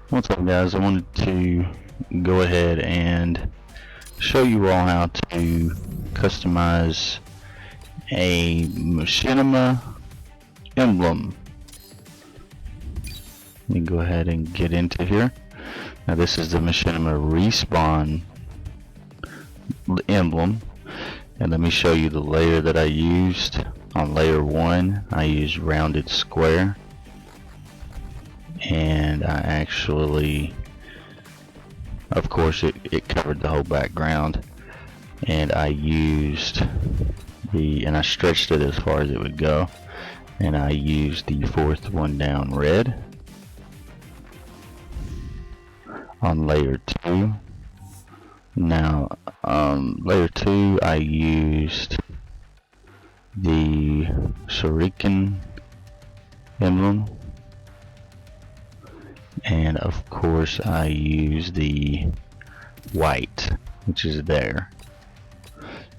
What's up, guys? I wanted to go ahead and show you all how to customize a Machinima Emblem. Let me go ahead and get into here. Now this is the Machinima Respawn emblem, and let me show you the layer that I used. On layer 1 I used rounded square, and I actually, of course, it covered the whole background, and I used and I stretched it as far as it would go, and I used the fourth one down red. On layer 2, now layer 2 I used the Shuriken emblem, and of course I use the white, which is there,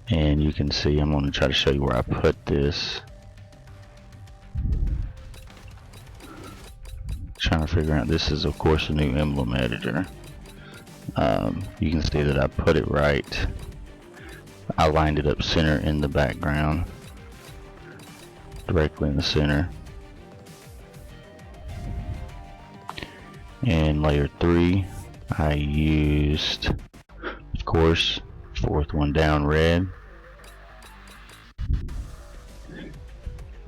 and you can see I'm going to try to show you where I put this. Trying to figure out, this is of course a new emblem editor. You can see that I put it right. I lined it up center in the background, directly in the center. In layer 3 I used, of course, fourth one down red,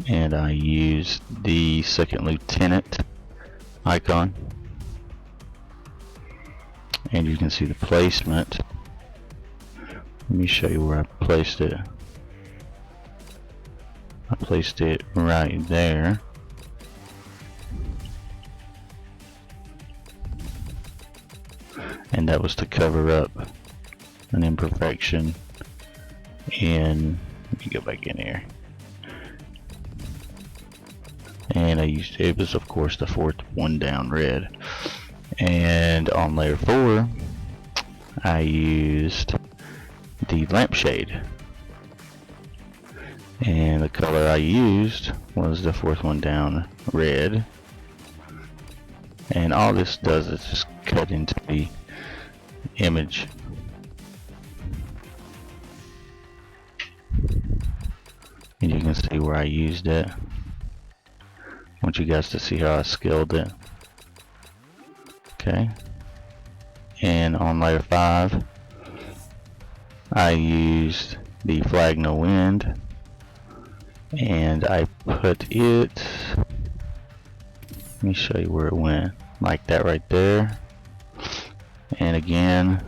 and I used the second lieutenant icon, and you can see the placement. Let me show you where I placed it. I placed it right there. And that was to cover up an imperfection in, let me go back in here. And I used, it was of course the fourth one down red. And on layer 4 I used the lampshade, and the color I used was the fourth one down red. And all this does is just cut into the image. And you can see where I used it. I want you guys to see how I scaled it. Okay. And on layer 5 I used the flag no wind, and I put it, let me show you where it went, like that right there. And again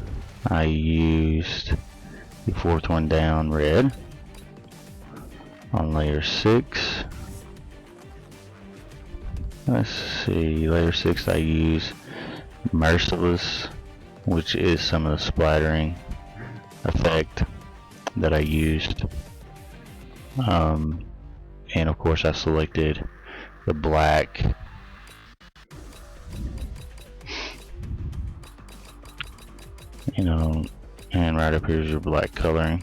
I used the fourth one down red. On layer 6, let's see, layer 6 I use Merciless, which is some of the splattering effect that I used. And of course I selected the black. You know, and right up here is your black coloring.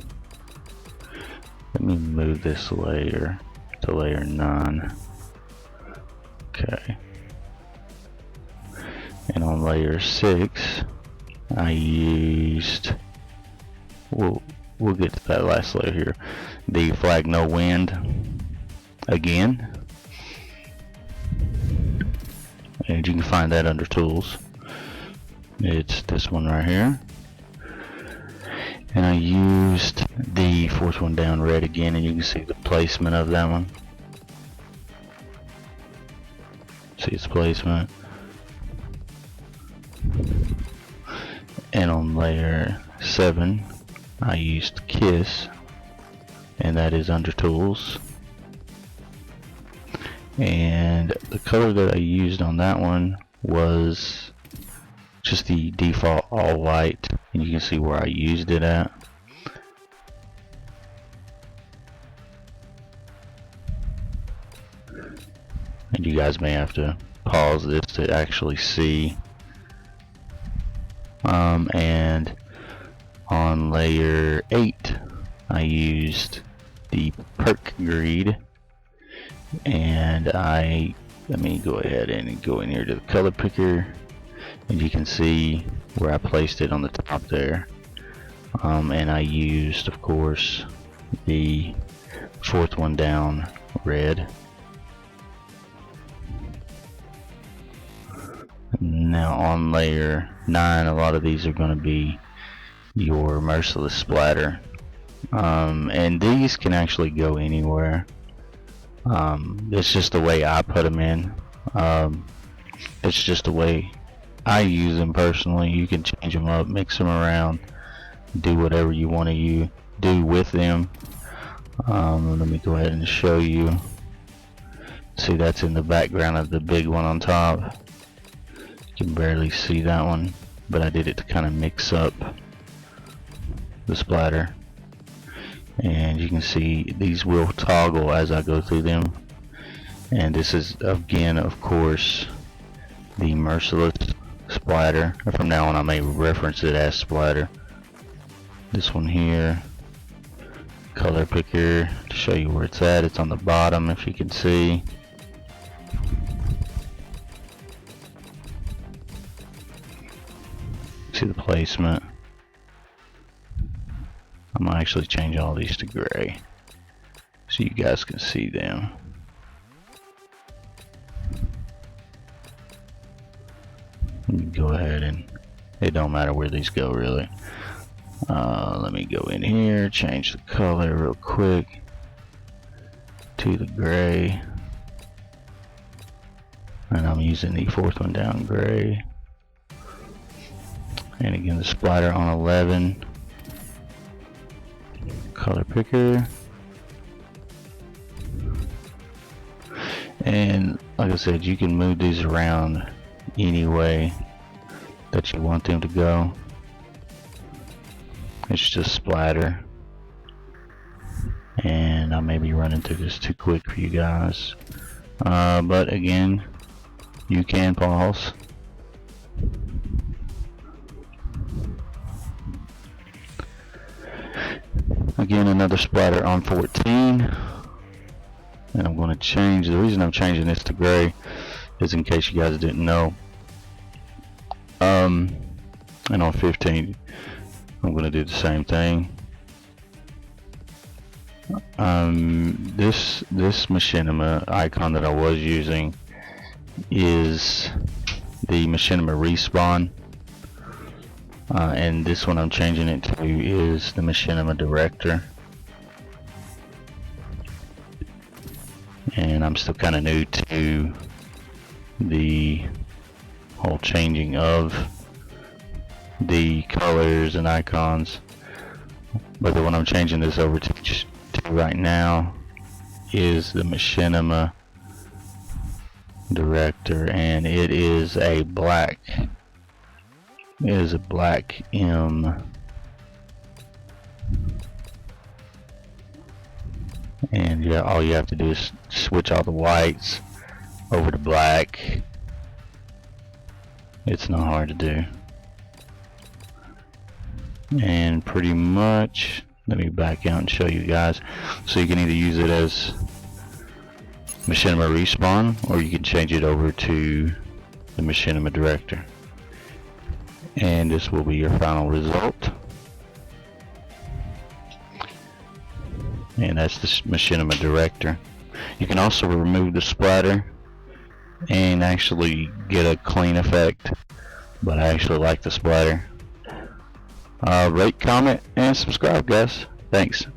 Let me move this layer to layer 9. Okay. And on layer 6 I used, we'll get to that last layer here, the flag no wind again, and you can find that under tools. It's this one right here. And I used the fourth one down red again, and you can see the placement of that one. See its placement. And on layer 7 I used Kiss, and that is under tools. And the color that I used on that one was just the default all white, and you can see where I used it at. And you guys may have to pause this to actually see. And on layer 8 I used the perk greed, and let me go ahead and go in here to the color picker, and you can see where I placed it on the top there. And I used, of course, the fourth one down red. Now on layer 9, a lot of these are going to be your merciless splatter, and these can actually go anywhere. It's just the way I put them in. It's just the way I use them personally. You can change them up, mix them around, do whatever you want to do with them. Let me go ahead and show you. See, that's in the background of the big one on top. You can barely see that one, but I did it to kind of mix up the splatter. And you can see these will toggle as I go through them. And this is, again, of course, the merciless splatter. From now on I may reference it as splatter. This one here, color picker, to show you where it's at. It's on the bottom, if you can see. See the placement. I'm gonna actually change all these to gray so you guys can see them. Go ahead, and it don't matter where these go really. Let me go in here, change the color real quick to the gray, and I'm using the fourth one down gray. And again, the splatter on 11, color picker, and like I said, you can move these around any way that you want them to go. It's just splatter, and I may be running through this too quick for you guys, but again, you can pause. Again, another splatter on 14, and I'm going to change. The reason I'm changing this to gray is in case you guys didn't know. And on 15, I'm going to do the same thing. This Machinima icon that I was using is the Machinima Respawn, and this one I'm changing it to is the Machinima Director. And I'm still kind of new to the whole changing of the colors and icons, but the one I'm changing this over to right now is the Machinima Director, and it is a black. It is a black M, and yeah, all you have to do is switch all the whites over to black. It's not hard to do. And pretty much, let me back out and show you guys. So you can either use it as Machinima Respawn, or you can change it over to the Machinima Director. And this will be your final result. And that's the Machinima Director. You can also remove the splatter and actually get a clean effect, but I actually like the splatter. Rate, comment, and subscribe, guys. Thanks.